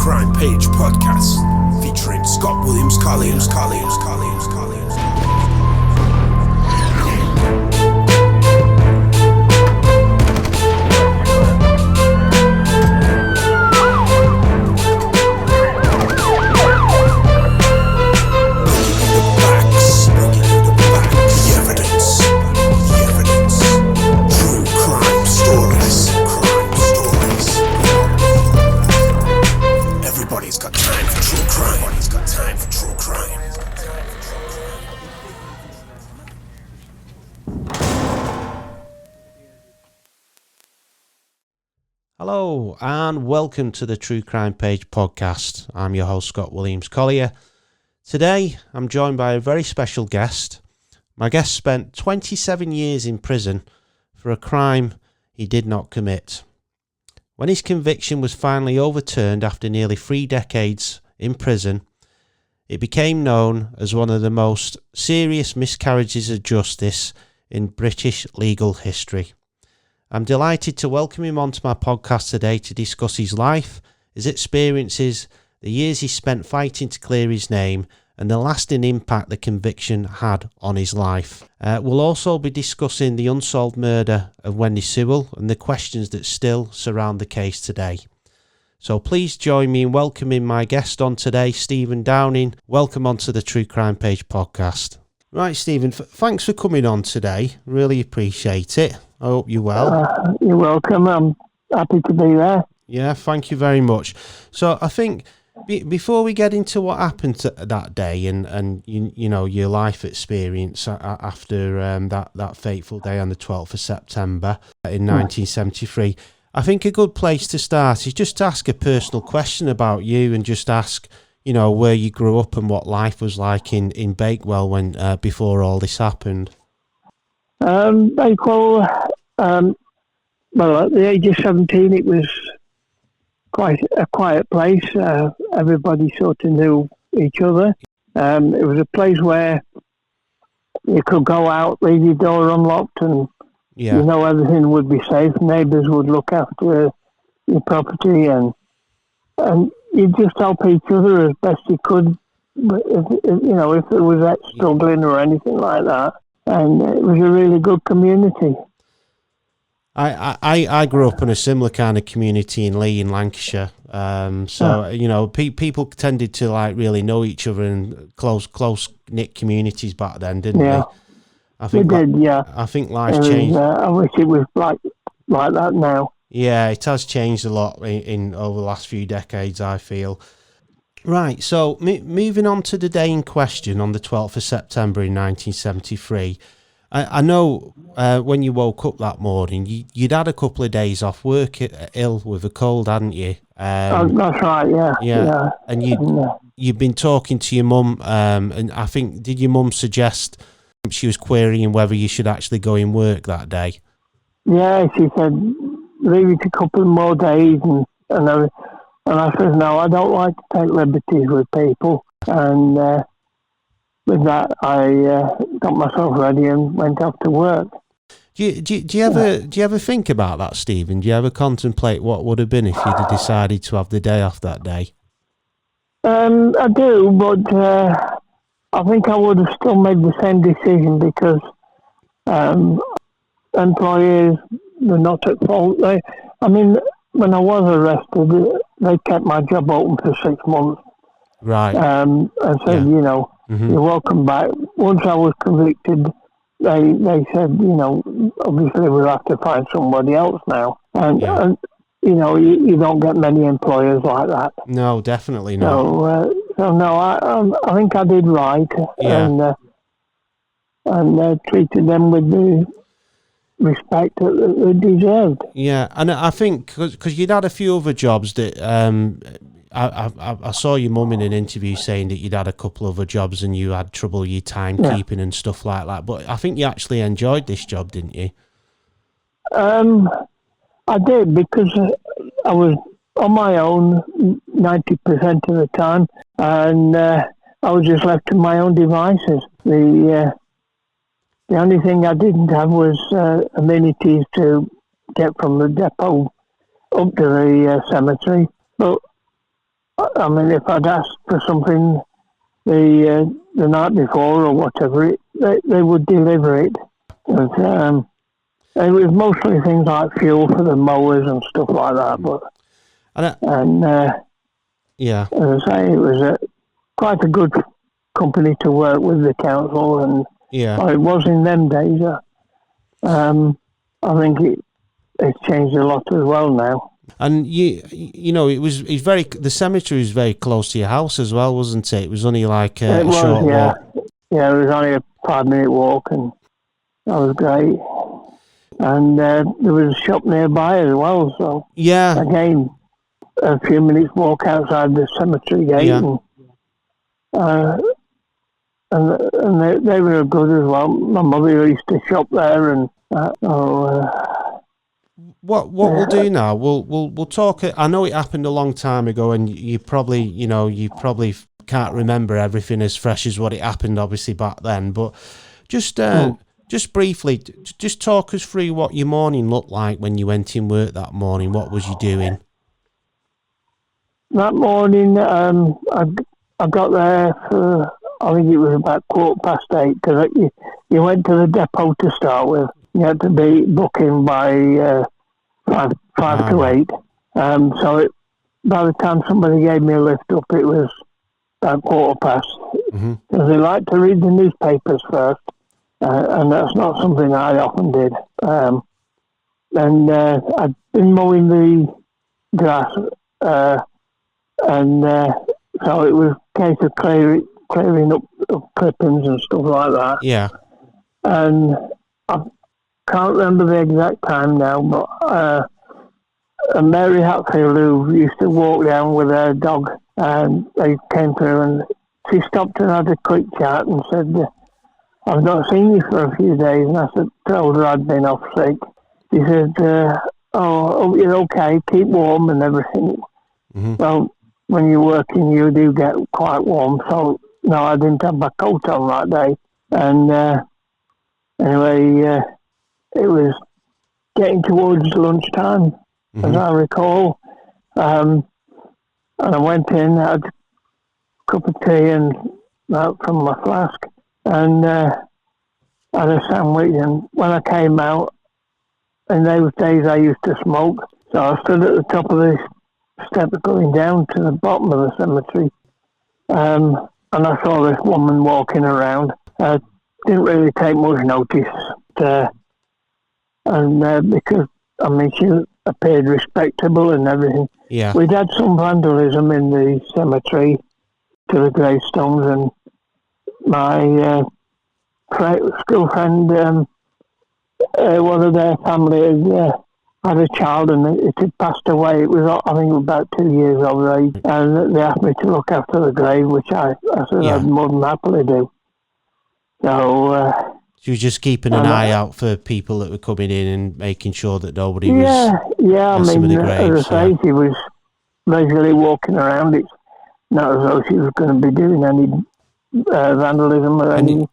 Crime Page podcast featuring Scott Williams Collins. Hello and welcome to the True Crime Page podcast. I'm your host Scott Williams Collier. Today I'm joined by a very special guest. My guest spent 27 years in prison for a crime he did not commit. When his conviction was finally overturned after nearly 3 decades in prison, it became known as one of the most serious miscarriages of justice in British legal history. I'm delighted to welcome him onto my podcast today to discuss his life, his experiences, the years he spent fighting to clear his name, and the lasting impact the conviction had on his life. We'll also be discussing the unsolved murder of Wendy Sewell and the questions that still surround the case today. So please join me in welcoming my guest on today, Stephen Downing. Welcome onto the True Crime Page podcast. Right, Stephen, thanks for coming on today. Really appreciate it. I hope you're well. You're welcome. I'm happy to be there. Yeah, thank you very much. So I think before we get into what happened that day and you know your life experience after that fateful day on the 12th of September in 1973, I think a good place to start is just to ask a personal question about you and just ask, you know, where you grew up and what life was like in Bakewell when before all this happened. Bakewell, well, at the age of 17, it was quite a quiet place. Everybody sort of knew each other. It was a place where you could go out, leave your door unlocked, and you know everything would be safe. Neighbours would look after your property, and you just help each other as best you could. If there was that struggling or anything like that. And it was a really good community. I grew up in a similar kind of community in Lee in Lancashire. You know, people tended to like really know each other in close knit communities back then, didn't they? I think I think life's changed. I wish it was like that now. Yeah, it has changed a lot in over the last few decades, I feel. Right, so moving on to the day in question on the 12th of September in 1973, I know when you woke up that morning, you'd had a couple of days off work ill with a cold, hadn't you? That's right, yeah. And you'd been talking to your mum, and I think, did your mum suggest she was querying whether you should actually go in work that day? Yeah, she said, leave it a couple more days and everything. And I said, no, I don't like to take liberties with people. And with that, I got myself ready and went off to work. Do you ever think about that, Stephen? Do you ever contemplate what would have been if you'd have decided to have the day off that day? I do, but I think I would have still made the same decision because employers were not at fault. When I was arrested, they kept my job open for 6 months. Right. And said, you're welcome back. Once I was convicted, they said, obviously we'll have to find somebody else now. And you don't get many employers like that. No, definitely not. So no, I think I did right. Yeah. And treated them with the respect that they deserved. Yeah, and I think because you'd had a few other jobs that I saw your mum in an interview saying that you'd had a couple other jobs and you had trouble with your timekeeping and stuff like that. But I think you actually enjoyed this job, didn't you? I did, because I was on my own 90% of the time, and I was just left to my own devices. The only thing I didn't have was amenities to get from the depot up to the cemetery. But I mean, if I'd asked for something the night before or whatever, they would deliver it. But, it was mostly things like fuel for the mowers and stuff like that. But yeah, as I say, it was quite a good company to work with, the council, and it was in them days. I think it's changed a lot as well now. And the cemetery was very close to your house as well, wasn't it? It was only like a short walk. Yeah, it was only a 5-minute walk, and that was great. And there was a shop nearby as well, so again, a few minutes walk outside the cemetery gate, and they were good as well. My mother used to shop there, and what we'll do now, we'll talk. I know it happened a long time ago, and you probably can't remember everything as fresh as what it happened, obviously back then. But just briefly, just talk us through what your morning looked like when you went in work that morning. What was you doing? That morning, I got there for, I think it was about 8:15, because you went to the depot to start with. You had to be booking by 5 to 8. So by the time somebody gave me a lift up, it was about 8:15. Because they like to read the newspapers first, and that's not something I often did. And I'd been mowing the grass, and so it was a case of clearing up clippings and stuff like that. Yeah. And I can't remember the exact time now, but Mary Hatfield, who used to walk down with her dog, and they came through, and she stopped and had a quick chat and said, "I've not seen you for a few days." And I told her I'd been off sick. She said, "Oh, you're okay, keep warm and everything." Well, when you're working, you do get quite warm, so no, I didn't have my coat on that day. And anyway, it was getting towards lunchtime, as I recall. And I went in, had a cup of tea and that from my flask, and had a sandwich. And when I came out, in those days I used to smoke, so I stood at the top of this step going down to the bottom of the cemetery, and I saw this woman walking around. I didn't really take much notice, and because, I mean, she appeared respectable and everything. Yeah. We'd had some vandalism in the cemetery to the gravestones, and my school friend, one of their family had a child, and it had passed away. It was, I think, about 2 years of age, and they asked me to look after the grave, which I said I'd more than happily do. So you were just keeping an eye out for people that were coming in and making sure that nobody was. I mean, as I say, she was leisurely walking around. It's not as though she was going to be doing any vandalism or anything.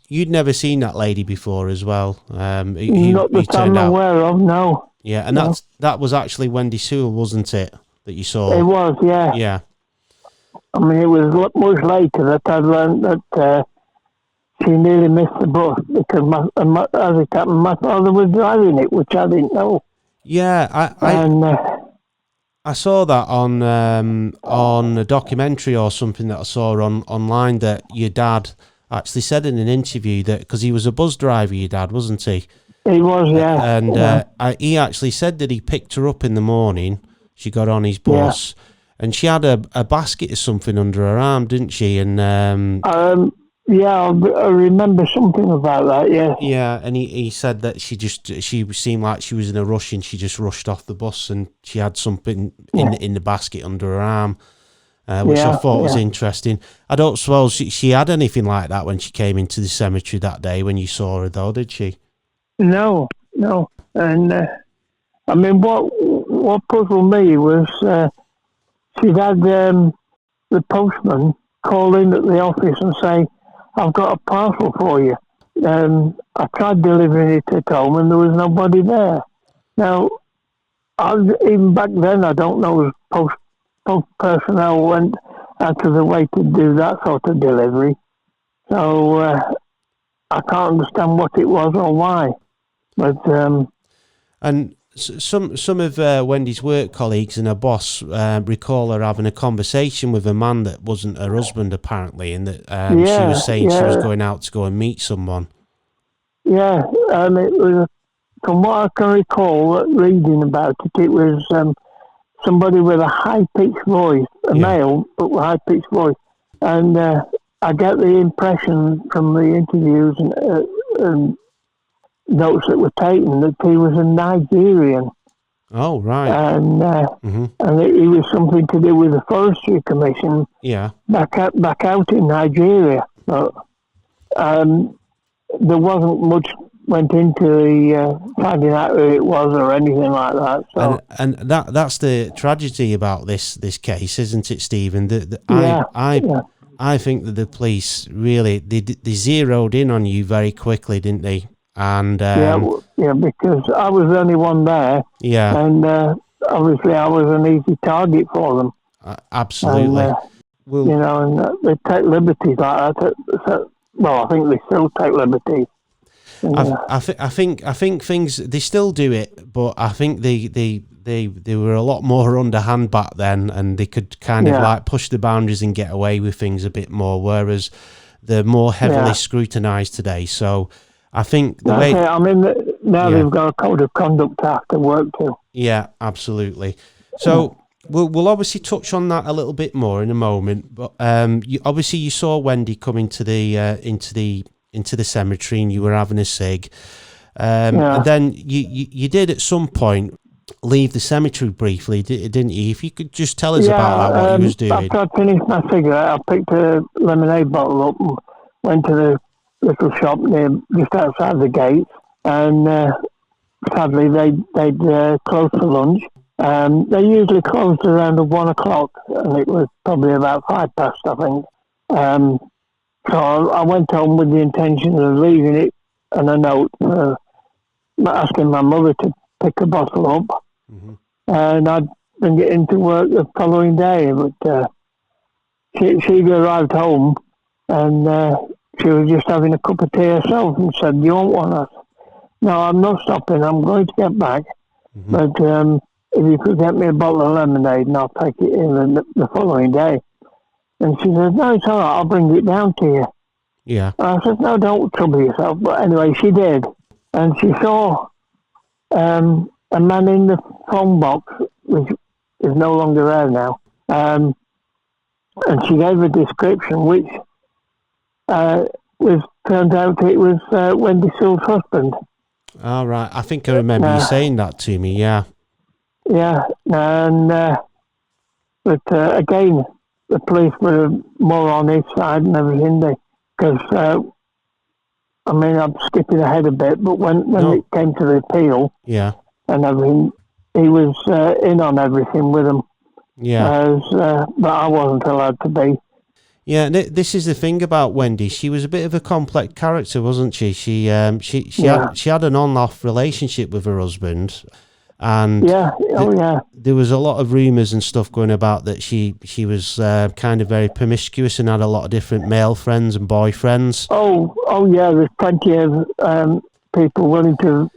You'd never seen that lady before as well. Not that I'm aware of, no. Yeah, and that was actually Wendy Sewell, wasn't it, that you saw? It was, yeah. Yeah. I mean, it was much later that I learned that she nearly missed the bus because as it happened, my father was driving it, which I didn't know. Yeah, I saw that on a documentary or something that I saw online, that your dad actually said in an interview that, because he was a bus driver, your dad, wasn't he? He was, yeah. And he actually said that he picked her up in the morning. She got on his bus, and she had a basket or something under her arm, didn't she? And I remember something about that. Yeah. Yeah, and he said that she seemed like she was in a rush, and she just rushed off the bus, and she had something in the basket under her arm, which I thought was interesting. I don't suppose she had anything like that when she came into the cemetery that day when you saw her, though, did she? No. And I mean, what puzzled me was she'd had the postman call in at the office and say, "I've got a parcel for you." I tried delivering it at home, and there was nobody there. Now, even back then, I don't know, both personnel went out of the way to do that sort of delivery. So I can't understand what it was or why. But and some of Wendy's work colleagues and her boss recall her having a conversation with a man that wasn't her husband, apparently, and that she was saying she was going out to go and meet someone. Yeah, it was, from what I can recall reading about it, it was somebody with a high-pitched voice, a male, but with a high-pitched voice. And I get the impression from the interviews and notes that were taken that he was a Nigerian. Oh, right. And it was something to do with the Forestry Commission back out in Nigeria. But there wasn't much went into the finding out who it was or anything like that. So. And that's the tragedy about this case, isn't it, Stephen? I think that the police really they zeroed in on you very quickly, didn't they? And because I was the only one there. Yeah, and obviously I was an easy target for them. Absolutely. And, and they take liberties like that. So, well, I think they still take liberties. I think things they still do it, but I think they were a lot more underhand back then, and they could kind of like push the boundaries and get away with things a bit more, whereas they're more heavily scrutinised today. So I think the way they've got a code of conduct to have to work to. Yeah, absolutely. So we'll obviously touch on that a little bit more in a moment, but you saw Wendy come into the cemetery and you were having a cig. And then you did at some point leave the cemetery briefly, didn't you? If you could just tell us about that, what you was doing. After I finished my cigarette, I picked a lemonade bottle up and went to the little shop just outside the gate. And sadly, they'd closed for lunch. They usually closed around 1 o'clock, and it was probably about 5 past, I think. So I went home with the intention of leaving it and a note asking my mother to pick a bottle up. Mm-hmm. And I'd bring it into work the following day. But she'd arrived home and she was just having a cup of tea herself and said, "You want one?" I said, "No, I'm not stopping. I'm going to get back. Mm-hmm. But if you could get me a bottle of lemonade and I'll take it in the following day." And she said, "No, it's all right, I'll bring it down to you." Yeah. And I said, "No, don't trouble yourself." But anyway, she did. And she saw a man in the phone box, which is no longer there now. And she gave a description, which turned out it was Wendy Sewell's husband. All right. I think I remember you saying that to me, yeah. Yeah. And, but again, the police were more on his side and everything, because, I'm skipping ahead a bit, but when it came to the appeal and everything, he was in on everything with them. Yeah. But I wasn't allowed to be. Yeah, this is the thing about Wendy. She was a bit of a complex character, wasn't she? She had an on-off relationship with her husband. And there was a lot of rumours and stuff going about that she was kind of very promiscuous and had a lot of different male friends and boyfriends. Oh yeah, there's plenty of people willing to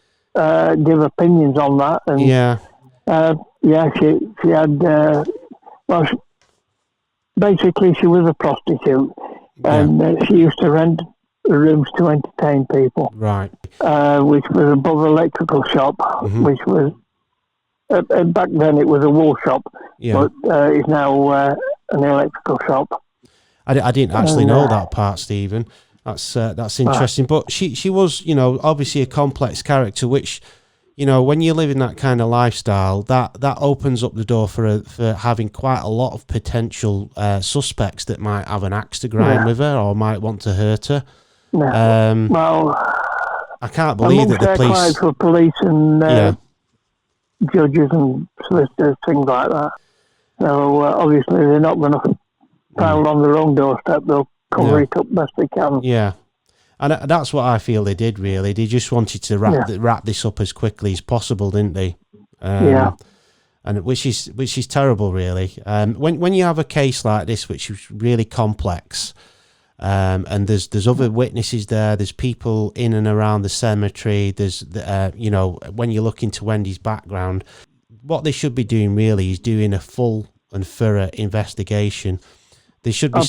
give opinions on that. And, she had. Basically, she was a prostitute, and she used to rent rooms to entertain people. Right. Which was above an electrical shop, which was. Back then it was a wool shop, but it's now an electrical shop. I didn't actually know that part, Stephen. That's interesting. But she was, obviously a complex character, which, when you live in that kind of lifestyle, that opens up the door for having quite a lot of potential suspects that might have an axe to grind with her or might want to hurt her. I can't believe that the police... for police and... judges and solicitors, things like that. So obviously they're not going to pound on their own doorstep. They'll cover it up best they can. Yeah, and that's what I feel they did. Really, they just wanted to wrap this up as quickly as possible, didn't they? And and which is terrible, really. When you have a case like this, which is really complex, and there's other witnesses there, there's people in and around the cemetery. There's when you look into Wendy's background, what they should be doing really is doing a full and thorough investigation. They should be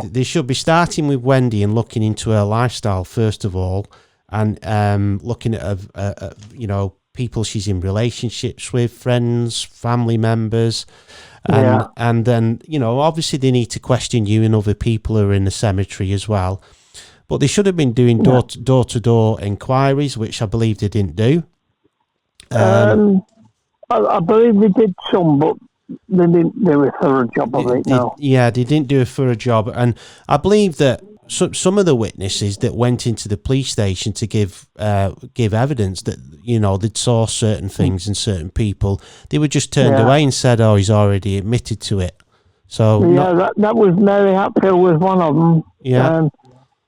They should be starting with Wendy and looking into her lifestyle first of all, and looking at people she's in relationships with, friends, family members, and then obviously they need to question you and other people who are in the cemetery as well. But they should have been doing door to door inquiries, which I believe they didn't do. I believe they did some, but they didn't do a thorough job of it. They didn't do a thorough job, and I believe that some of the witnesses that went into the police station to give evidence that they'd saw certain things and certain people, they were just turned away and said, "Oh, he's already admitted to it." So that was Mary Hatfield was one of them. Yeah,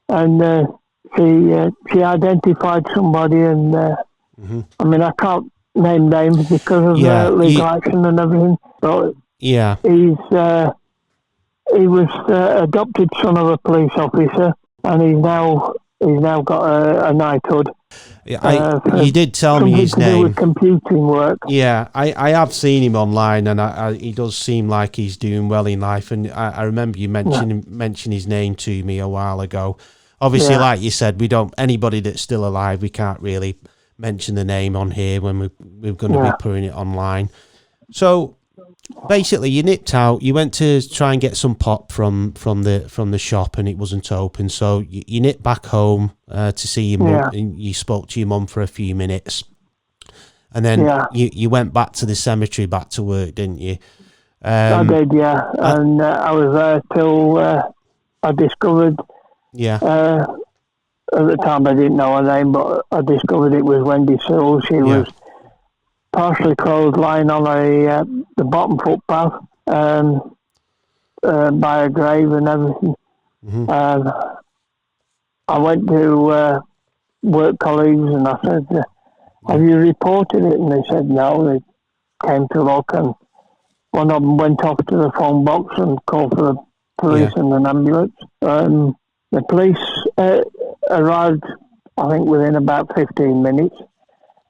and she identified somebody, and I mean I can't name names because of legal action and everything. But he was adopted son of a police officer, and he's now got a knighthood. You did tell me his name. To do with computing work. Yeah, I have seen him online, and he does seem like he's doing well in life. And I remember you mentioned his name to me a while ago. Obviously, like you said, we don't, anybody that's still alive, we can't really mention the name on here when we're going to be putting it online. So basically, you nipped out. You went to try and get some pop from the shop, and it wasn't open. So you nipped back home to see your mum. And you spoke to your mum for a few minutes, and then you went back to the cemetery, back to work, didn't you? I did, and I was there till I discovered. At the time, I didn't know her name, but I discovered it was Wendy Sewell. She was partially clothed, lying on the bottom footpath by a grave and everything. I went to work colleagues and I said, "Have you reported it?" And they said no. They came to look, and one of them went off to the phone box and called for the police and an ambulance. The police arrived, I think, within about 15 minutes.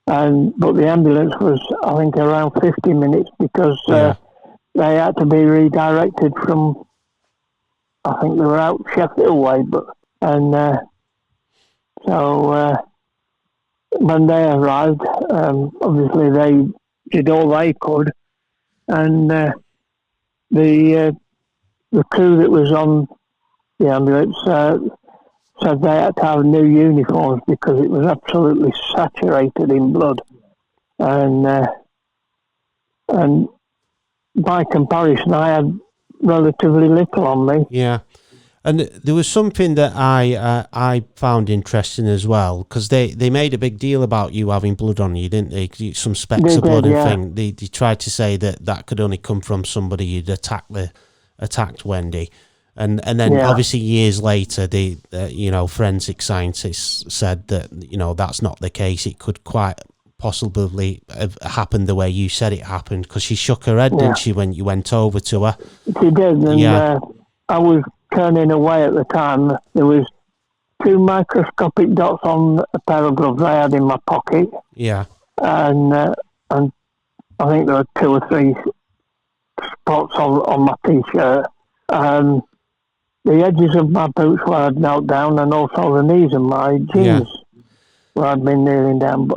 But the ambulance was, I think, around 50 minutes because they had to be redirected from, I think they were out Sheffield way. So when they arrived, obviously they did all they could, and the crew that was on the ambulance said they had to have new uniforms because it was absolutely saturated in blood, and by comparison, I had relatively little on me. Yeah, and there was something that I found interesting as well, because they made a big deal about you having blood on you, didn't they? Some specks of blood and thing. They tried to say that could only come from somebody who'd attacked Wendy. And then obviously years later, the forensic scientists said that that's not the case. It could quite possibly have happened the way you said it happened, because she shook her head, didn't she, when you went over to her? She did, and I was turning away at the time. There was 2 microscopic dots on a pair of gloves I had in my pocket. Yeah, and I think there were 2 or 3 spots on my t-shirt. The edges of my boots where I'd knelt down, and also the knees of my jeans where I'd been kneeling down.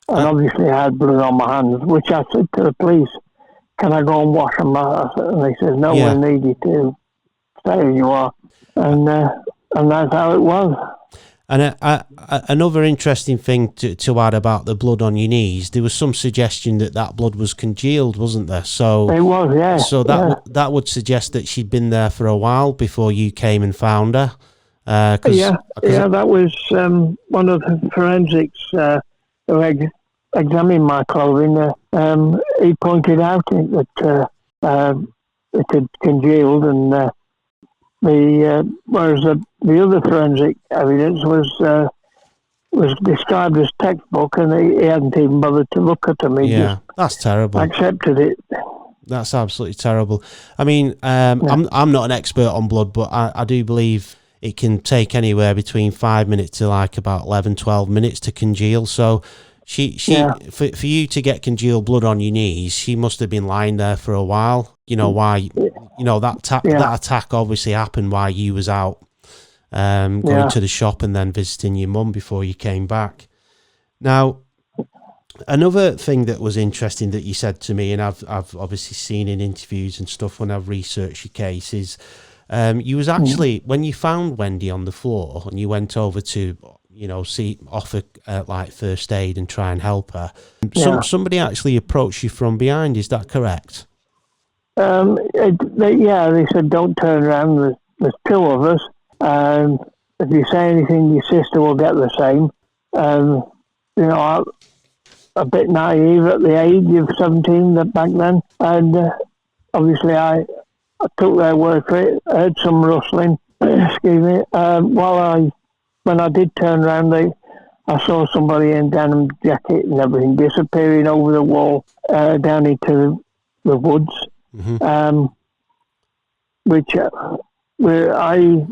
And obviously I had blood on my hands, which I said to the police, "Can I go and wash them?" And they said, "No, we need you to stay as you are." And that's how it was. And another interesting thing to add about the blood on your knees, there was some suggestion that blood was congealed, wasn't there? So it was, yeah. So that would suggest that she'd been there for a while before you came and found her. That was one of the forensics who examined my clothing. He pointed out that it had congealed, and whereas the other forensic evidence was described as textbook, and he hadn't even bothered to look at them. He just That's terrible. accepted it. That's absolutely terrible. I mean, I'm not an expert on blood, but I do believe it can take anywhere between 5 minutes to like about 11, 12 minutes to congeal. So for you to get congealed blood on your knees, she must have been lying there for a while. You know why? You know that attack obviously happened while you was out going to the shop and then visiting your mum before you came back. Now, another thing that was interesting that you said to me, and I've obviously seen in interviews and stuff when I've researched your case, is you was actually, when you found Wendy on the floor and you went over to, offer like first aid and try and help her, somebody actually approached you from behind. Is that correct? They said don't turn around. There's two of us. If you say anything, your sister will get the same. A bit naive at the age of 17 back then, and obviously I took their word for it. I heard some rustling. Excuse me. When I did turn around, I saw somebody in denim jacket and everything disappearing over the wall down into the woods, which I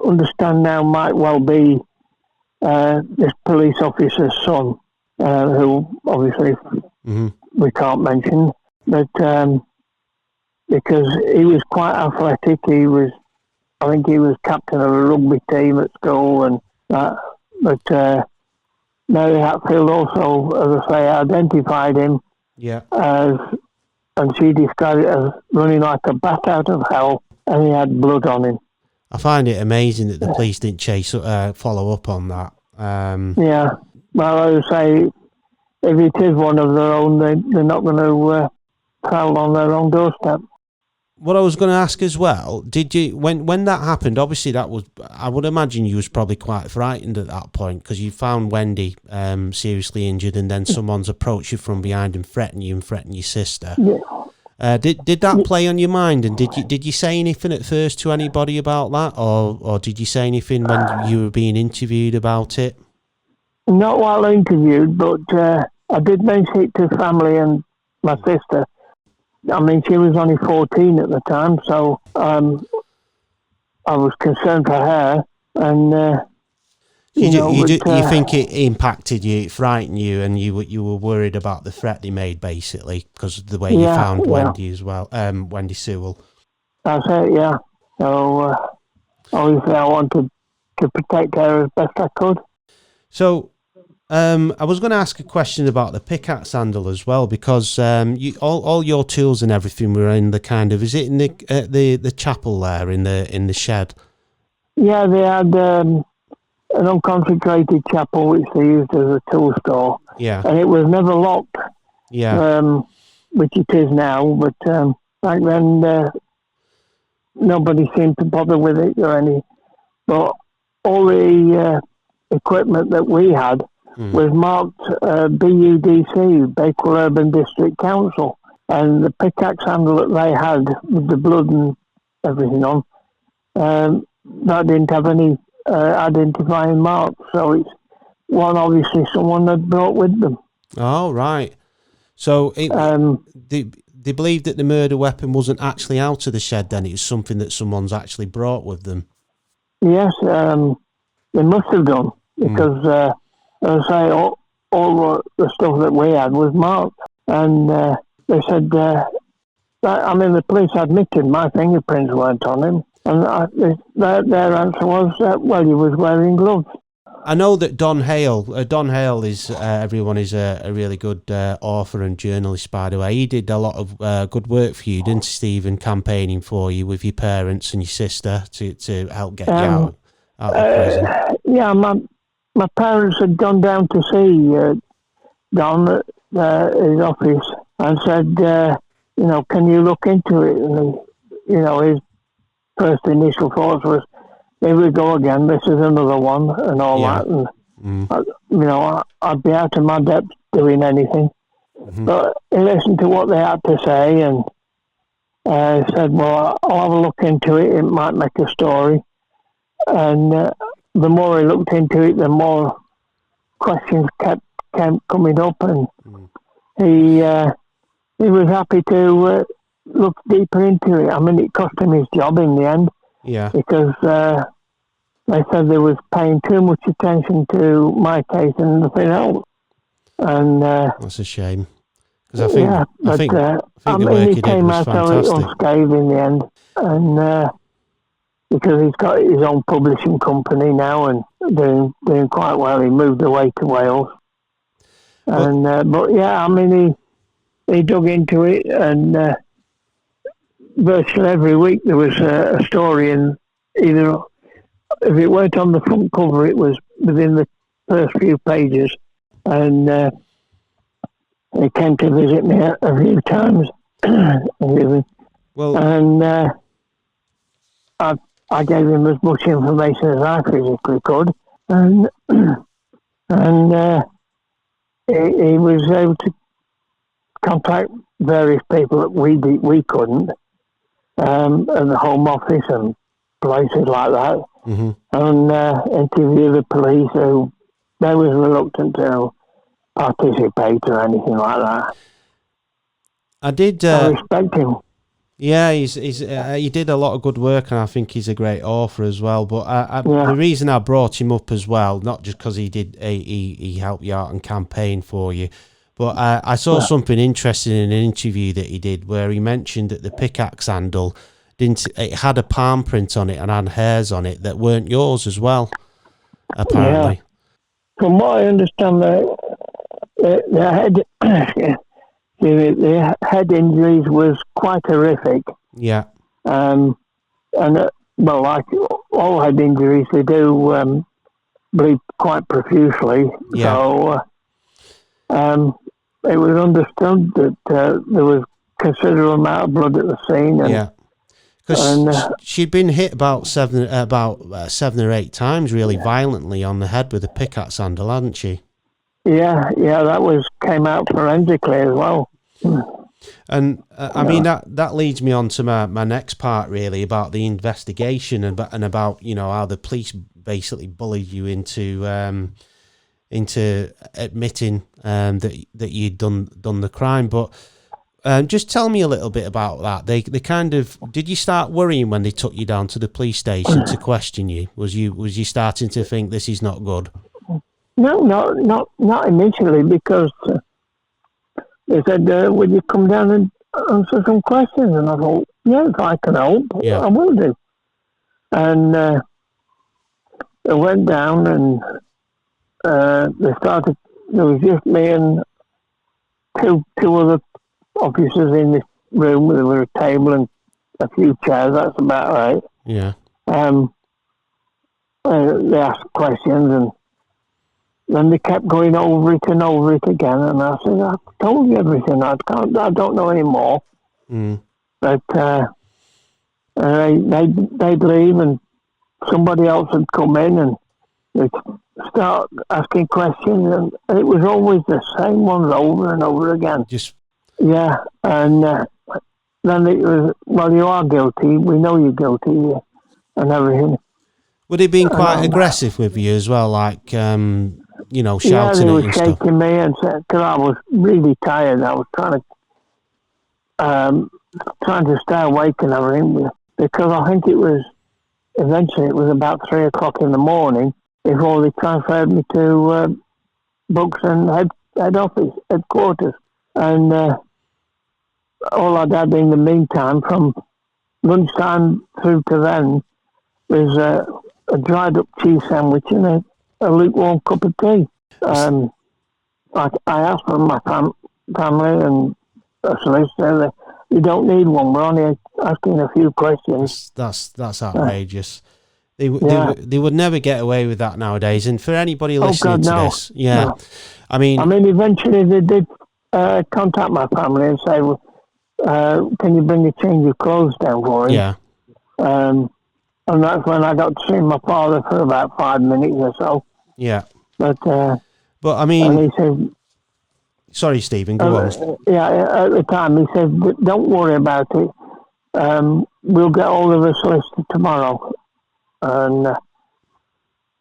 understand now might well be this police officer's son. Who obviously we can't mention, but because he was quite athletic, I think he was captain of a rugby team at school and that. But Mary Hatfield also, as I say, identified him and she described it as running like a bat out of hell, and he had blood on him. I find it amazing that the police didn't follow up on that. Well, I would say if it is one of their own, they're not going to travel on their own doorstep. What I was going to ask as well, did you, when that happened, obviously I would imagine you was probably quite frightened at that point because you found Wendy seriously injured and then someone's approached you from behind and threatened your sister. Yeah. Did that play on your mind, and did you say anything at first to anybody about that, or did you say anything when you were being interviewed about it? Not while interviewed, but I did mention it to family and my sister. I mean, she was only 14 at the time, so I was concerned for her. And you think it impacted you, it frightened you, and you were worried about the threat they made, basically, because of the way you found Wendy as well, Wendy Sewell. That's it, yeah. So obviously, I wanted to protect her as best I could. So, I was going to ask a question about the pickaxe handle as well, because all your tools and everything were in the kind of, is it in the chapel there in the shed? Yeah, they had an unconsecrated chapel which they used as a tool store. Yeah, and it was never locked. Yeah, which it is now, but back then nobody seemed to bother with it or any. But all the equipment that we had was marked BUDC, Bakewell Urban District Council, and the pickaxe handle that they had with the blood and everything on, that didn't have any identifying marks, so it's one obviously someone had brought with them. Oh, right. So they believed that the murder weapon wasn't actually out of the shed then, it was something that someone's actually brought with them? Yes, they must have done, because as I say, all the stuff that we had was marked. And they said, the police admitted my fingerprints weren't on him. And their answer was, he was wearing gloves. I know that Don Hale is, everyone is a really good author and journalist, by the way. He did a lot of good work for you, didn't he, Stephen, campaigning for you with your parents and your sister to help get you out of prison? Yeah, my parents had gone down to see Don at his office and said, can you look into it? And, his first initial thoughts was, here we go again, this is another one, and all that. And, I'd be out of my depth doing anything. But he listened to what they had to say and said, well, I'll have a look into it, it might make a story. And the more he looked into it, the more questions kept coming up, and he he was happy to look deeper into it. I mean, it cost him his job in the end Yeah. because they said they was paying too much attention to my case and nothing else. And That's a shame. Because I think, yeah, but I think I the mean, work he he did came was out of it fantastic. unscathed in the end, and because he's got his own publishing company now and doing quite well. He moved away to Wales, and but yeah, I mean, he dug into it, and virtually every week there was a story, and either if it weren't on the front cover, it was within the first few pages, and he came to visit me a few times. Well, And I gave him as much information as I physically could, and he was able to contact various people that we couldn't, at the Home Office and places like that, and interview the police who they was reluctant to participate or anything like that. I did. I respect him. Yeah, he did a lot of good work, and I think he's a great author as well. But the reason I brought him up as well, not just because he helped you out and campaigned for you, but I saw something interesting in an interview that he did where he mentioned that the pickaxe handle it had a palm print on it and had hairs on it that weren't yours as well, apparently. Yeah. From what I understand, the head injuries was quite horrific. Yeah. And well, like all head injuries, they do bleed quite profusely. Yeah. So it was understood that there was considerable amount of blood at the scene. And, yeah. Because she'd been hit about seven or eight times, really violently on the head with a pickaxe handle, hadn't she? Yeah, that came out forensically as well. And I mean that leads me on to my next part, really, about the investigation and about how the police basically bullied you into admitting that you'd done the crime. But just tell me a little bit about that. They kind of, did you start worrying when they took you down to the police station to question you? Was you starting to think this is not good? No, not initially, because they said, "Will you come down and answer some questions?" And I thought, "Yeah, if I can help, I will do." And I went down, and they started. There was just me and two other officers in this room. There was a table and a few chairs. That's about right. Yeah. They asked questions, and then they kept going over it and over it again. And I said, "I've told you everything. I don't know any more." But they'd leave, and somebody else would come in, and they'd start asking questions, and it was always the same ones over and over again. Yeah, and then it was, "Well, you are guilty. We know you're guilty," and everything. Would he been quite aggressive with you as well, like shouting they at you and were stuff? shaking me, and because I was really tired, I was trying to stay awake and everything, because I think eventually it was about 3 o'clock in the morning before they transferred me to Books and head office, headquarters. And all I'd had in the meantime, from lunchtime through to then, was a dried up cheese sandwich and a lukewarm cup of tea. I asked for my family and a solicitor. You don't need one. We're only asking a few questions. That's outrageous. They would never get away with that nowadays. And for anybody listening to this, no. I mean, eventually they did contact my family and say, "Can you bring a change of clothes down for him?" Yeah. And that's when I got to see my father for about 5 minutes or so. Yeah. But I mean, and he said, sorry, Stephen, go on. Yeah, at the time he said, "Don't worry about it. We'll get hold of a solicitor tomorrow." And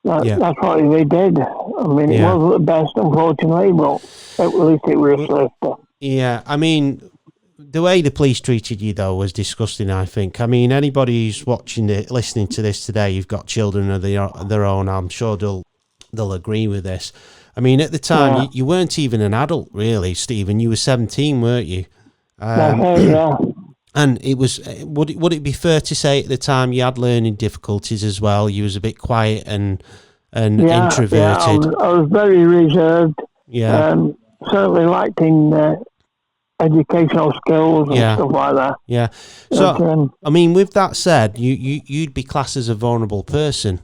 that's what they did. I mean, it wasn't the best, unfortunately, but at least it was a solicitor. Yeah, I mean, the way the police treated you though was disgusting. I think. I mean, anybody who's watching it, listening to this today, you've got children of their own. I'm sure they'll agree with this. I mean, at the time, you weren't even an adult, really, Stephen. You were 17, weren't you? Yeah. And it was. Would it be fair to say at the time you had learning difficulties as well? You was a bit quiet and introverted. Yeah, I was very reserved. Yeah. Certainly lacking educational skills and stuff like that. Yeah. So, I mean, with that said, you'd be classed as a vulnerable person,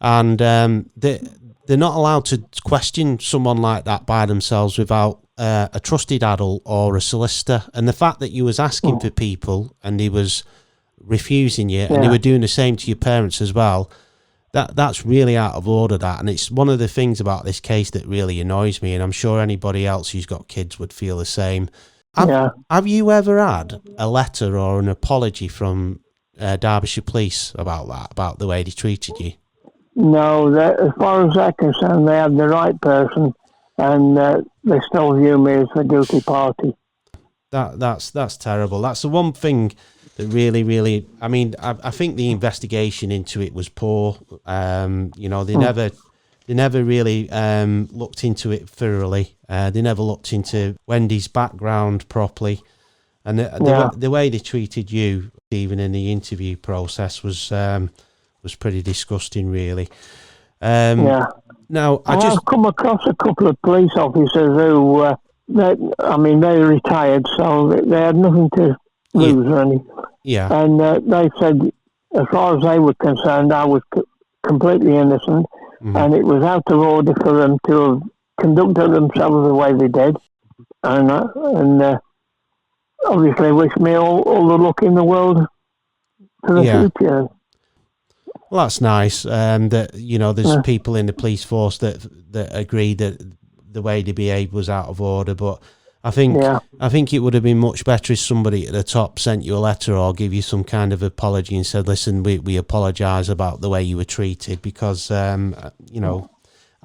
and they're not allowed to question someone like that by themselves without a trusted adult or a solicitor. And the fact that you was asking for people and he was refusing you, and they were doing the same to your parents as well, that's really out of order, that. And it's one of the things about this case that really annoys me, and I'm sure anybody else who's got kids would feel the same. Have you ever had a letter or an apology from Derbyshire Police about that, about the way they treated you? No, as far as they're concerned, they had the right person, and they still view me as the guilty party. That's terrible. That's the one thing that really, I mean, I think the investigation into it was poor. They never really looked into it thoroughly. They never looked into Wendy's background properly, and the way they treated you, even in the interview process, was pretty disgusting, really. Now, I've come across a couple of police officers who, they retired, so they had nothing to lose, really. Yeah. And they said, as far as they were concerned, I was completely innocent, and it was out of order for them to have conducted themselves the way they did, and obviously wish me all the luck in the world for the future. Well, that's nice. That there's people in the police force that agree that the way they behaved was out of order. But I think it would have been much better if somebody at the top sent you a letter or give you some kind of apology and said, "Listen, we apologise about the way you were treated," because I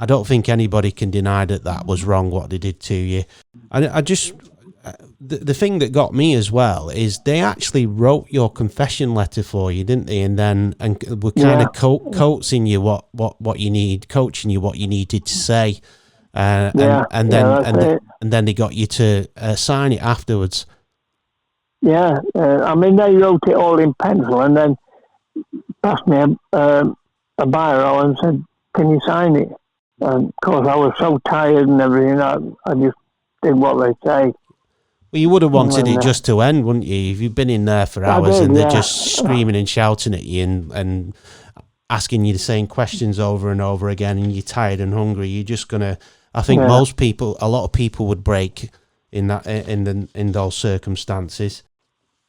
don't think anybody can deny that was wrong what they did to you. And I just. The thing that got me as well is they actually wrote your confession letter for you, didn't they? And were kind of coaching you what you need, coaching you what you needed to say, and then they got you to sign it afterwards. Yeah, they wrote it all in pencil and then passed me a biro and said, "Can you sign it?" And of course, I was so tired and everything, I just did what they say. Well, you would have wanted it just to end, wouldn't you? If you've been in there for hours and they're just screaming and shouting at you and asking you the same questions over and over again, and you're tired and hungry, you're just gonna. I think a lot of people would break in those circumstances.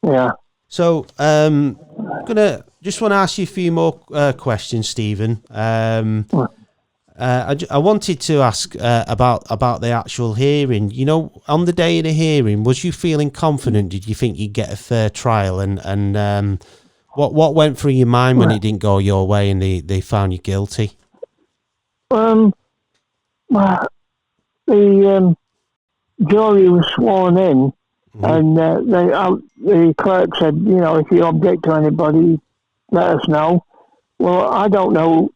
Yeah. So, just want to ask you a few more questions, Stephen. I wanted to ask about the actual hearing. On the day of the hearing, was you feeling confident? Did you think you'd get a fair trial? And what went through your mind when it didn't go your way and they found you guilty? The jury was sworn in, and the clerk said, if you object to anybody, let us know. Well, I don't know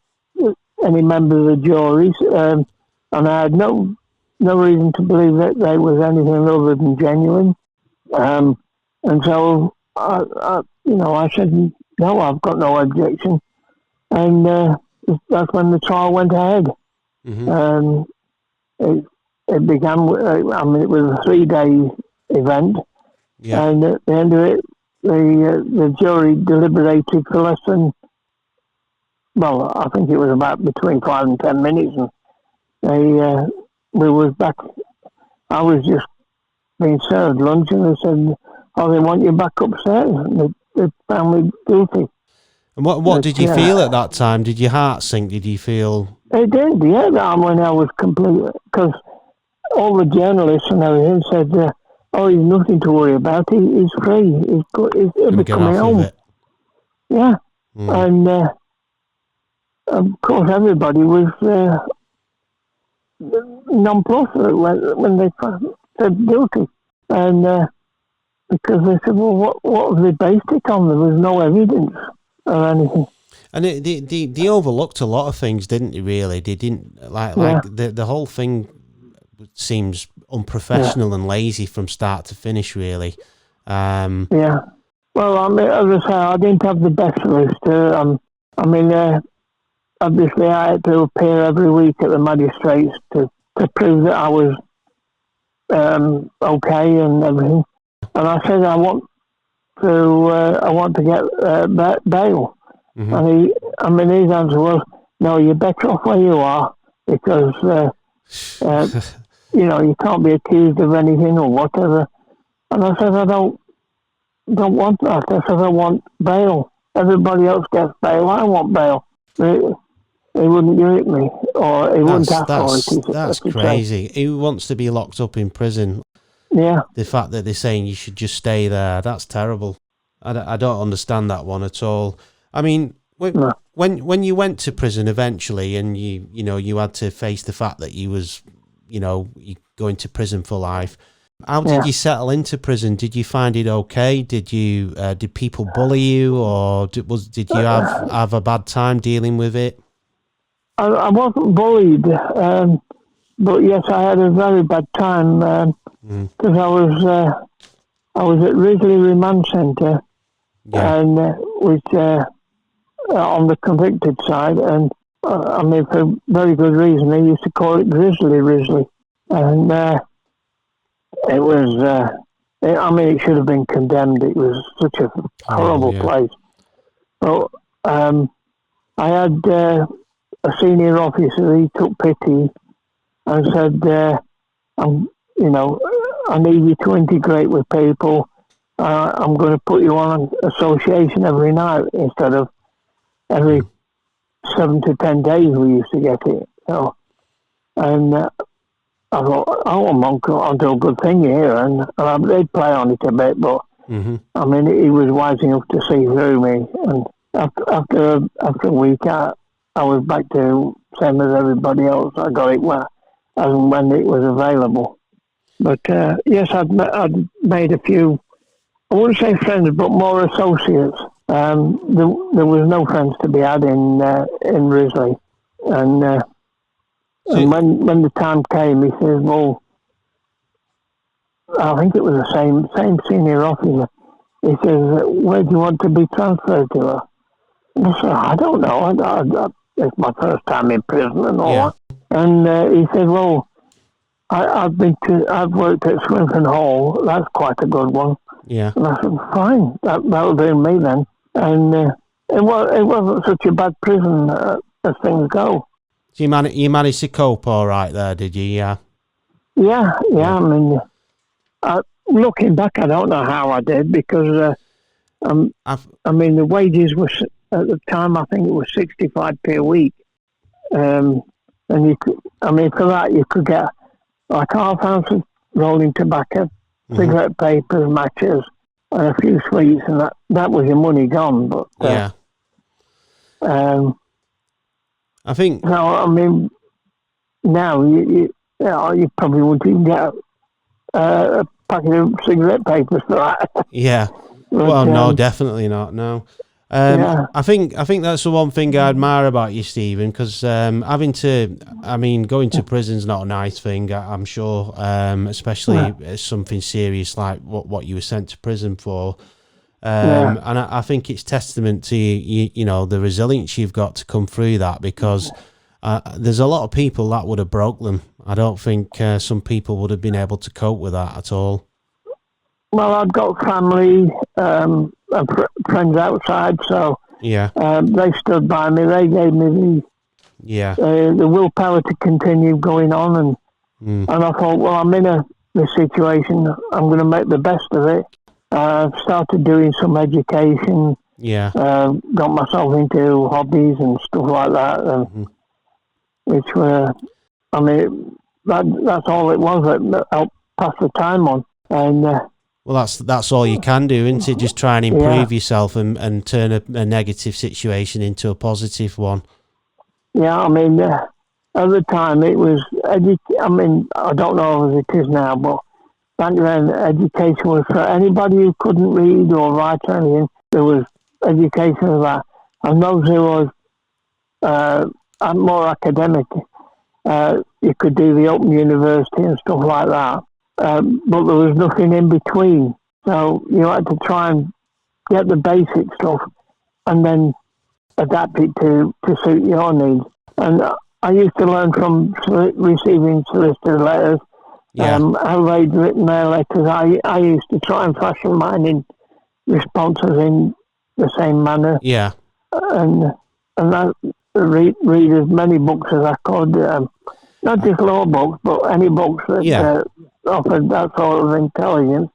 any members of the juries, and I had no reason to believe that they was anything other than genuine. And so I said, no, I've got no objection. And that's when the trial went ahead. It began, it was a 3-day event. Yeah. And at the end of it, the jury deliberated for less than, I think it was about between 5 and 10 minutes. And we was back, I was just being served lunch, and they said, they want you back upstairs. And they found me guilty. And what did you feel at that time? Did your heart sink? Did you feel... It did, yeah. When I was completely... Because all the journalists and everything said, he's nothing to worry about. He's free. He'll be coming home. Yeah. And, of course, everybody was nonplussed when they said guilty. And because they said, well, what have they based it on? There was no evidence or anything. And they overlooked a lot of things, didn't they? Really, they didn't like the whole thing seems unprofessional and lazy from start to finish. Really. Yeah. Well, I mean, as I say, I didn't have the best solicitor. Obviously, I had to appear every week at the magistrates to prove that I was okay and everything. And I said I want to get bail. Mm-hmm. And his answer was, no, you're better off where you are because you can't be accused of anything or whatever. And I said, I don't want that. I said, I want bail. Everybody else gets bail. I want bail. They wouldn't give it me, or they wouldn't ask for it. That's crazy. Who wants to be locked up in prison? Yeah. The fact that they're saying you should just stay there, that's terrible. I don't understand that one at all. I mean, when you went to prison eventually, and you had to face the fact that you was, you going to prison for life. How did you settle into prison? Did you find it okay? Did people bully you, or did you have a bad time dealing with it? I wasn't bullied, but yes, I had a very bad time because I was at Risley Remand Centre, and which on the convicted side, and for very good reason, they used to call it Risley, and it was. It should have been condemned. It was such a horrible place. But I had a senior officer. He took pity and said, I need you to integrate with people. I'm going to put you on an association every night instead of every 7 to 10 days we used to get it. And I thought, I'll do a good thing here, and they'd play on it a bit, but he was wise enough to see through me. And after a week, I was back to same as everybody else. I got it as and when it was available. But yes, I'd made a few. I wouldn't say friends, but more associates. There was no friends to be had in Risley, and when the time came, he says, "Well, I think it was the same senior officer." He says, "Where do you want to be transferred to?" And I said, "I don't know. It's my first time in prison and all that." And he said, "Well, I've worked at Swinton Hall. That's quite a good one." Yeah. And I said, "Fine, that'll do me then." And it wasn't such a bad prison as things go. So you managed to cope all right there, did you? Yeah. Yeah. I mean, looking back, I don't know how I did because the wages were at the time. I think it was 65p a week, and you could, for that you could get like half ounce of rolling tobacco, cigarette papers, matches, and a few sweets, and that was your money gone. But I think. No, now you probably wouldn't even get a packet of cigarette papers for that. Yeah. But, well, no, definitely not. No. I think that's the one thing I admire about you, Stephen, because going to prison's not a nice thing, I'm sure, especially something serious like what you were sent to prison for. And I think it's testament to you know, the resilience you've got to come through that, because there's a lot of people that would have broke them. I don't think some people would have been able to cope with that at all. Well, I've got family and friends outside, so they stood by me. They gave me the willpower to continue going on, and I thought, well, I'm in this situation. I'm going to make the best of it. Started doing some education. Got myself into hobbies and stuff like that, and which were, that's all it was that helped pass the time on, and. Well, that's all you can do, isn't it? Just try and improve yourself and turn a negative situation into a positive one. Yeah, at the time it was, I don't know as it is now, but back then, education was for anybody who couldn't read or write or anything. There was education for that. And those who was more academic, you could do the Open University and stuff like that. But there was nothing in between. So you had to try and get the basic stuff and then adapt it to suit your needs. And I used to learn from receiving solicitor letters, how they'd written their letters. I used to try and fashion mine in responses in the same manner. Yeah. And I read as many books as I could, not just law books, but any books that offered that sort of intelligence.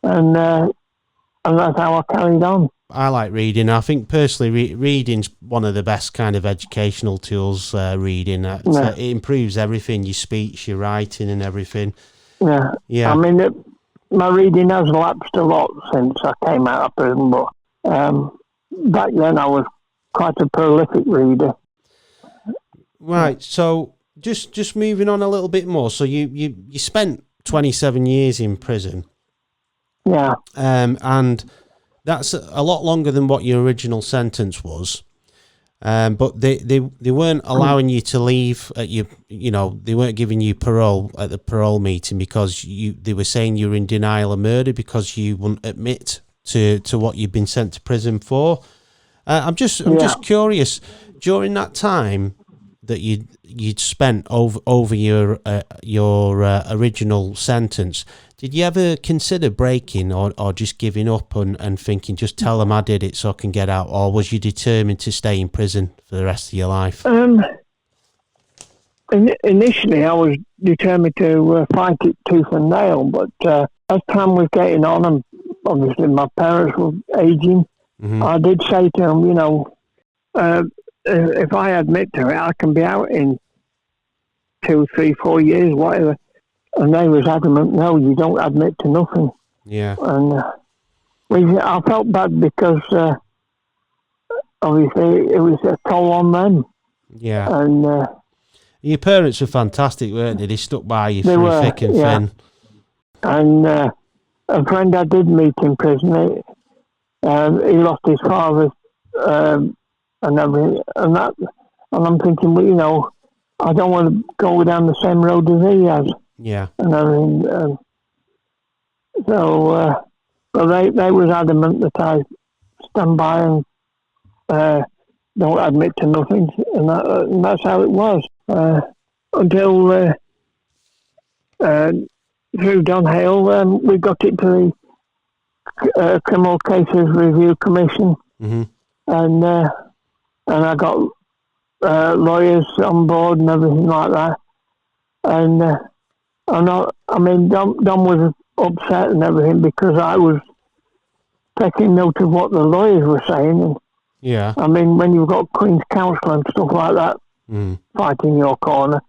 And that's how I carried on. I like reading. I think personally, reading's one of the best kind of educational tools. Reading it improves everything: your speech, your writing, and everything. Yeah. I mean, my reading has lapsed a lot since I came out of prison, but back then I was quite a prolific reader. Right. So just moving on a little bit more. So you spent 27 years in prison. Yeah. And that's a lot longer than what your original sentence was. But they weren't allowing you to leave at they weren't giving you parole at the parole meeting because they were saying you were in denial of murder because you wouldn't admit to what you'd been sent to prison for. I'm just curious, during that time that you'd spent over your original sentence, did you ever consider breaking or just giving up and thinking, just tell them I did it so I can get out? Or was you determined to stay in prison for the rest of your life? Initially, I was determined to fight it tooth and nail, but as time was getting on, and obviously my parents were aging, I did say to them, if I admit to it, I can be out in 2, 3, 4 years, whatever. And they was adamant, no, you don't admit to nothing. Yeah. And I felt bad because obviously it was a toll on them. Yeah. And your parents were fantastic, weren't they? They stuck by you through thick and thin. And a friend I did meet in prison, he lost his father and everything, and I'm thinking, well, I don't want to go down the same road as he has. Yeah. And everything. So they was adamant that I stand by and don't admit to nothing, and that's how it was until through Don Hale, we got it to the Criminal Cases Review Commission, and I got lawyers on board and everything like that, and Don was upset and everything because I was taking note of what the lawyers were saying. And, yeah. I mean, when you've got Queen's Counsel and stuff like that fighting your corner,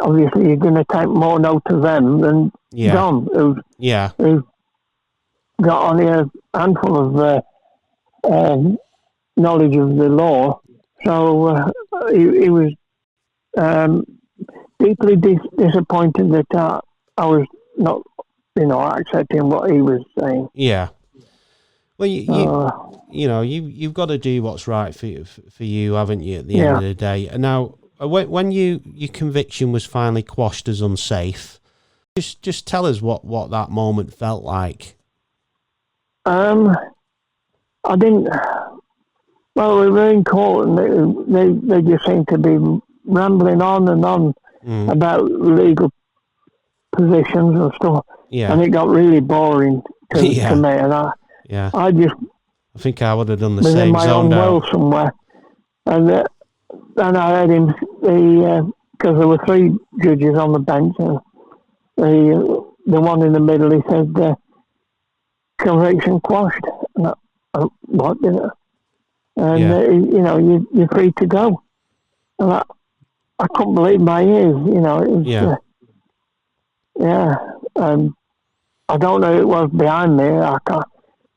obviously you're going to take more note of them than Don, who got only a handful of knowledge of the law. So he was deeply disappointed that I was not, accepting what he was saying. Yeah. Well, you've got to do what's right for you, haven't you? At the end of the day. And now, when your conviction was finally quashed as unsafe, just tell us what that moment felt like. I didn't. Well, we were in court, and they just seemed to be rambling on and on about legal positions and stuff. Yeah. And it got really boring to me, and I think I would have done the was same. In my own world somewhere, and then I heard him because there were 3 judges on the bench, and the one in the middle, he said, "Conviction quashed." And what did it? And you're free to go. And I couldn't believe my ears. It was, I don't know who it was behind me.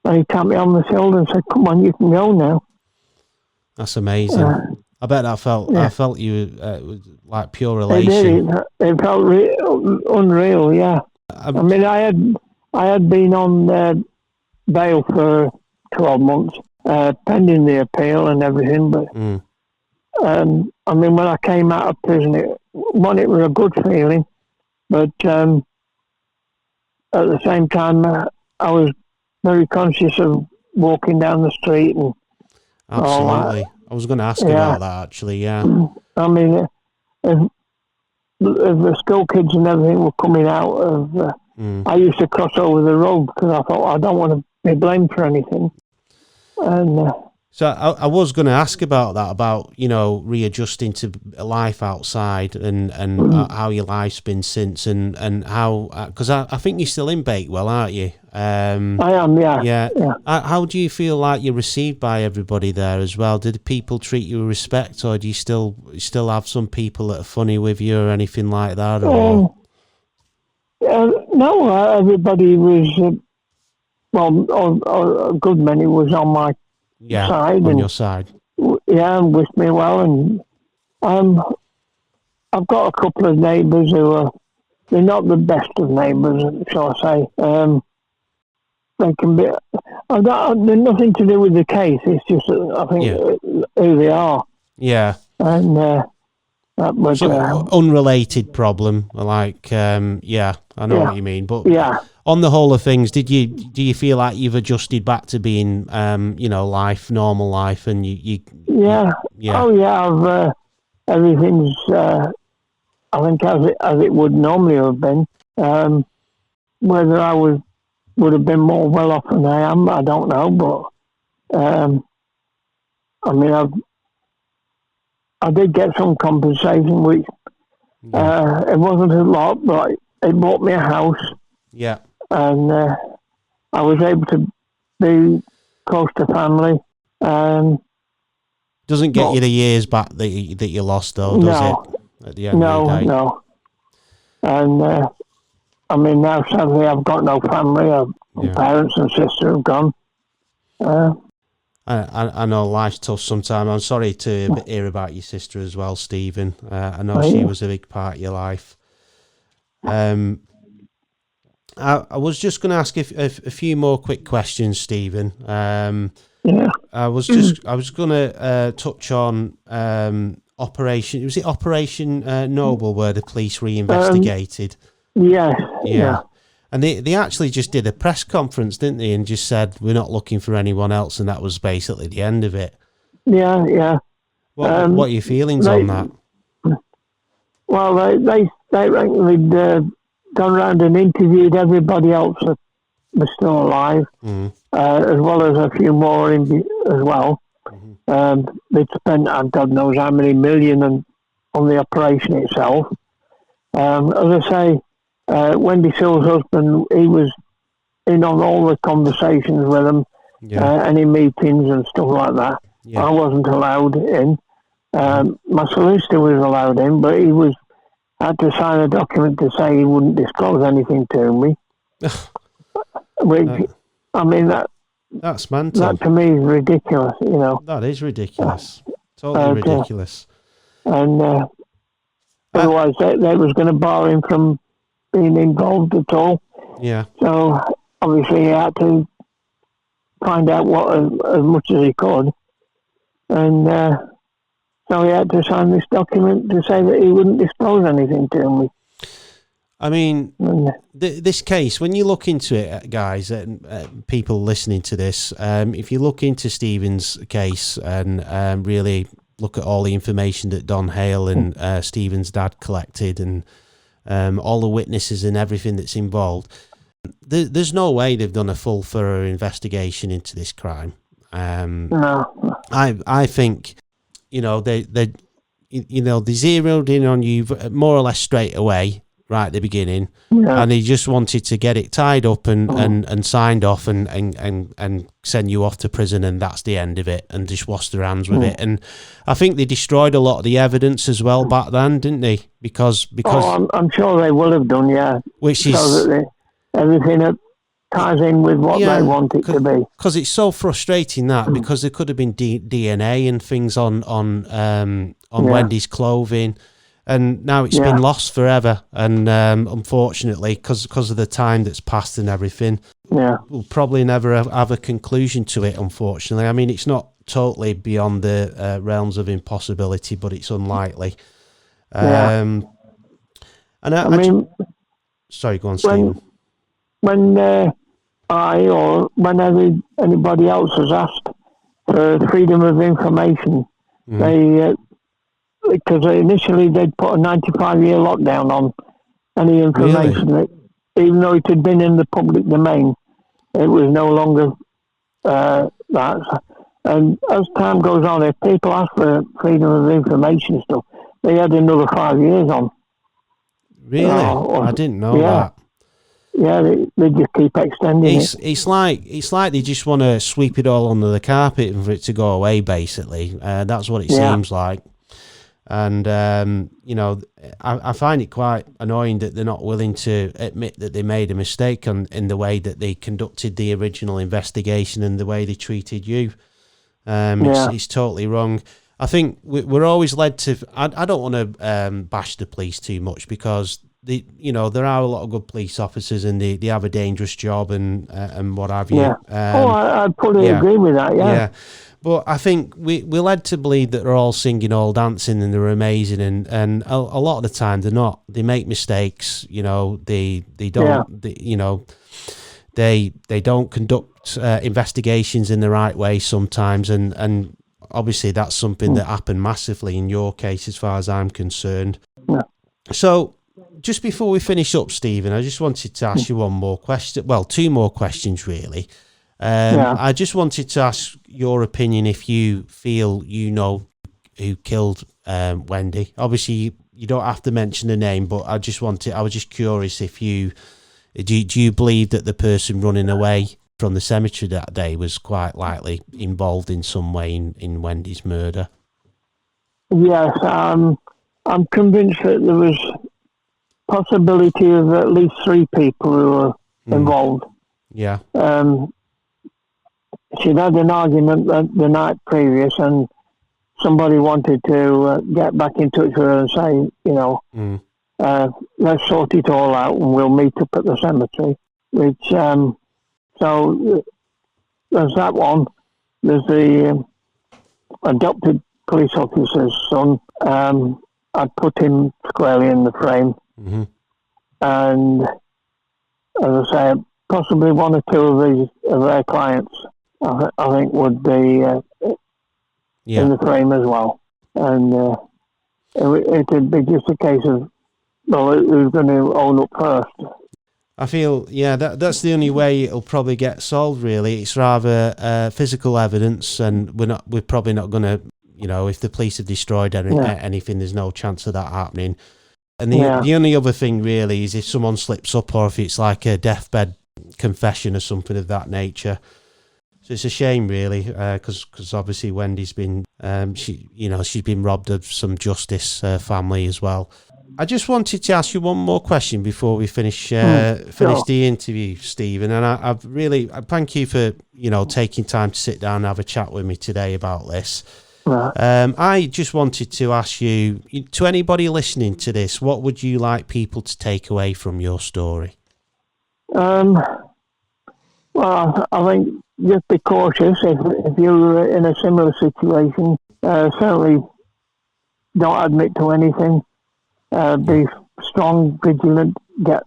And he tapped me on the shoulder and said, "Come on, you can go now." That's amazing. I bet I felt you was like pure elation. It felt unreal, yeah. I mean, I had been on bail for 12 months, pending the appeal and everything. But I mean, when I came out of prison, it was a good feeling, but at the same time, I was very conscious of walking down the street and absolutely. I was going to ask about that actually. Yeah. I mean, if the school kids and everything were coming out of, I used to cross over the road because I thought I don't want to be blamed for anything. And so I was going to ask about that, about, you know, readjusting to life outside and how your life's been since and how, because I think you're still in Bakewell, aren't you? I am, yeah. Yeah. How do you feel like you're received by everybody there as well? Do the people treat you with respect, or do you still have some people that are funny with you or anything like that? Or? No, everybody was, a good many was on my side. On your side. Yeah, and wished me well. And I've got a couple of neighbours they're not the best of neighbours, shall I say. They can be. There's nothing to do with the case. It's just, I think, who they are. Yeah. And that was unrelated problem. Like, I know what you mean. But on the whole of things, do you feel like you've adjusted back to being, normal life, and you? Yeah. Oh yeah. Everything's. I think as it would normally have been. Whether I would have been more well off than I am, I don't know. But I mean, I did get some compensation, which it wasn't a lot, but it bought me a house. Yeah. And I was able to be close to family. Doesn't get you the years back that you lost, though, does it? At the end of the day? No. And I mean, now sadly I've got no family. My parents and sister have gone. I know life's tough sometimes. I'm sorry to hear about your sister as well, Stephen. I know she was a big part of your life. I was just going to ask a few more quick questions, Stephen. I was going to touch on Operation. Was it Operation Noble, where the police reinvestigated? Yeah. And they actually just did a press conference, didn't they? And just said, we're not looking for anyone else, and that was basically the end of it. Yeah. What are your feelings on that? Well, they reckon they'd gone around and interviewed everybody else that was still alive, as well as a few more as well. They'd spent, God knows how many million on the operation itself. As I say, Wendy Sewell's husband, he was in on all the conversations with them, any meetings and stuff like that. I wasn't allowed in. My solicitor was allowed in, but he had to sign a document to say he wouldn't disclose anything to me. Which, I mean, that's mental. That to me is ridiculous, you know. That is ridiculous. Totally ridiculous. And otherwise, they was going to bar him from being involved at all. Yeah. So obviously, he had to find out as much as he could, and so he had to sign this document to say that he wouldn't disclose anything to me. I mean, this case, when you look into it, guys, people listening to this, if you look into Stephen's case and really look at all the information that Don Hale and Stephen's dad collected and all the witnesses and everything that's involved, there's no way they've done a full, thorough investigation into this crime. No. I think, they zeroed in on you more or less straight away, right at the beginning, and he just wanted to get it tied up and signed off and send you off to prison, and that's the end of it, and just wash their hands with it. And I think they destroyed a lot of the evidence as well back then, didn't they? Because I'm sure they will have done, yeah. Which is so that everything that ties in with what they want it to be. Because it's so frustrating because there could have been DNA and things on Wendy's clothing. And now it's been lost forever. And unfortunately, because of the time that's passed and everything, we'll probably never have a conclusion to it, unfortunately. I mean, it's not totally beyond the realms of impossibility, but it's unlikely. And sorry, go on, Stephen. When I or whenever anybody else has asked for freedom of information, they because initially they'd put a 95-year lockdown on any information that, even though it had been in the public domain, it was no longer that. And as time goes on, if people ask for freedom of information stuff, they had another 5 years on. Really? I didn't know that. Yeah, they just keep extending it. It's like they just want to sweep it all under the carpet and for it to go away, basically. That's what it seems like. And, I find it quite annoying that they're not willing to admit that they made a mistake in the way that they conducted the original investigation and the way they treated you. It's totally wrong. I think we're always led to... I don't want to bash the police too much because... there are a lot of good police officers and they have a dangerous job and what have you. Yeah. I fully agree with that, yeah. But I think we're led to believe that they're all singing, all dancing and they're amazing and a lot of the time they're not. They make mistakes, they don't, they don't conduct investigations in the right way sometimes and obviously that's something that happened massively in your case as far as I'm concerned. Yeah. So... just before we finish up, Stephen, I just wanted to ask you one more question. Well, two more questions, really. I just wanted to ask your opinion if you feel you know who killed Wendy. Obviously, you don't have to mention the name, but I was just curious if do you believe that the person running away from the cemetery that day was quite likely involved in some way in Wendy's murder? Yes, I'm convinced that there was possibility of at least 3 people who were involved. Yeah. She'd had an argument the night previous and somebody wanted to get back in touch with her and say, let's sort it all out and we'll meet up at the cemetery. Which, so there's that one. There's the adopted police officer's son. I'd put him squarely in the frame. Mm-hmm. And as I say, possibly 1 or 2 of their clients, I think would be in the frame as well. And it'd be just a case of, who's going to own up first. I feel, that's the only way it'll probably get solved. Really, it's rather physical evidence, and we're probably not going to, if the police have destroyed anything, there's no chance of that happening. And the only other thing really is if someone slips up or if it's like a deathbed confession or something of that nature. So it's a shame really, because obviously Wendy's been, she's been robbed of some justice, family as well. I just wanted to ask you one more question before we finish the interview, Stephen. And I thank you for, taking time to sit down and have a chat with me today about this. I just wanted to ask you, to anybody listening to this, what would you like people to take away from your story? Well, I think just be cautious if you're in a similar situation. Certainly don't admit to anything. Be strong, vigilant, get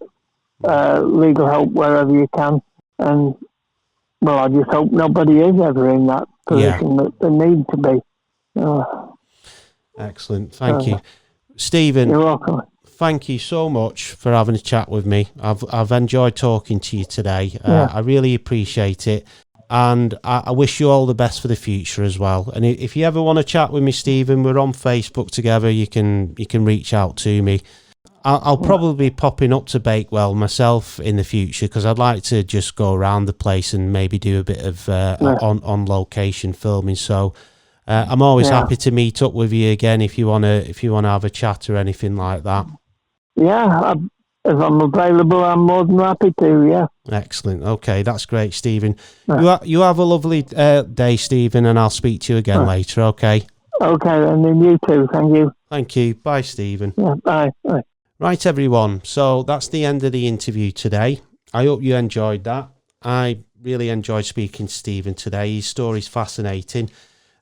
legal help wherever you can. And, I just hope nobody is ever in that position that they need to be. Excellent. Thank you. Stephen, you're welcome. Thank you so much for having a chat with me. I've enjoyed talking to you today. I really appreciate it. And I wish you all the best for the future as well. And if you ever want to chat with me, Stephen, we're on Facebook together. You can reach out to me. I'll probably be popping up to Bakewell myself in the future because I'd like to just go around the place and maybe do a bit of on location filming. So I'm always happy to meet up with you again if you wanna have a chat or anything like that. Yeah, if I'm available, I'm more than happy to. Yeah. Excellent. Okay, that's great, Stephen. You have a lovely day, Stephen, and I'll speak to you again later. Okay. Okay, and then you too. Thank you. Thank you. Bye, Stephen. Yeah, bye. Bye. Right, everyone. So that's the end of the interview today. I hope you enjoyed that. I really enjoyed speaking to Stephen today. His story's fascinating.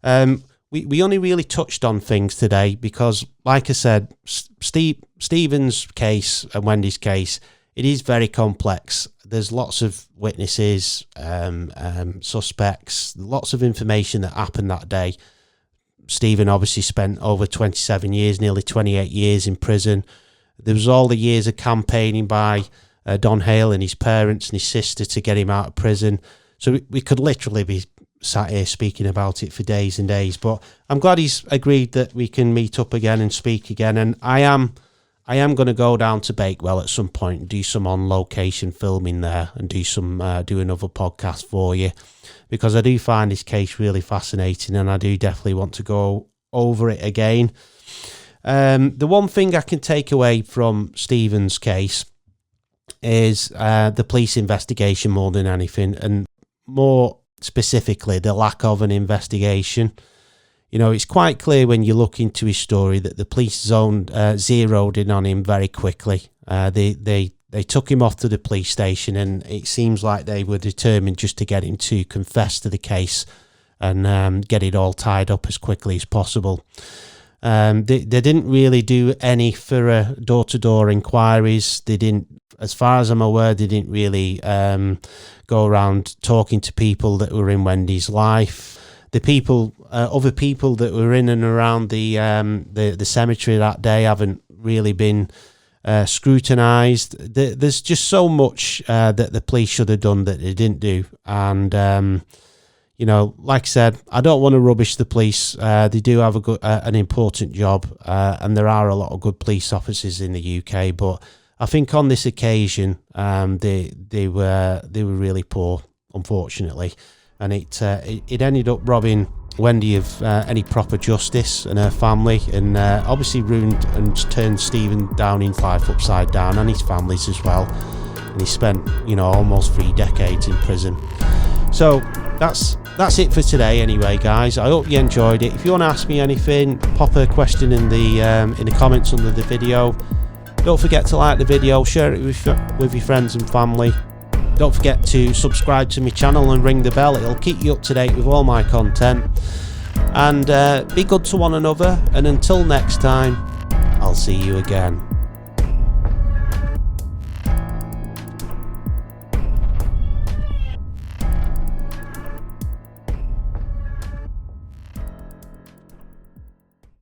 We only really touched on things today because, like I said, Stephen's case and Wendy's case, it is very complex. There's lots of witnesses, suspects, lots of information that happened that day. Stephen obviously spent over 27 years, nearly 28 years in prison. There was all the years of campaigning by Don Hale and his parents and his sister to get him out of prison. So we could literally be sat here speaking about it for days and days, but I'm glad he's agreed that we can meet up again and speak again. And I am going to go down to Bakewell at some point and do some on location filming there and do another podcast for you, because I do find this case really fascinating and I do definitely want to go over it again. The one thing I can take away from Stephen's case is the police investigation more than anything, and more specifically the lack of an investigation. You know, it's quite clear when you look into his story that the police zeroed in on him very quickly. They took him off to the police station, and it seems like they were determined just to get him to confess to the case and get it all tied up as quickly as possible. They didn't really do any thorough door-to-door inquiries. They didn't, as far as I'm aware, they didn't really go around talking to people that were in Wendy's life. The people, other people that were in and around the cemetery that day haven't really been scrutinised. There's just so much that the police should have done that they didn't do. And you know, like I said, I don't want to rubbish the police. They do have an important job, and there are a lot of good police officers in the UK. But I think on this occasion, they were really poor, unfortunately, and it ended up robbing Wendy of any proper justice and her family, and obviously ruined and turned Stephen Downing life upside down, and his family's as well. And he spent, you know, almost 3 decades in prison. So that's it for today anyway, guys. I hope you enjoyed it. If you want to ask me anything, pop a question in the comments under the video. Don't forget to like the video, share it with your friends and family. Don't forget to subscribe to my channel and ring the bell. It'll keep you up to date with all my content. And be good to one another. And until next time, I'll see you again.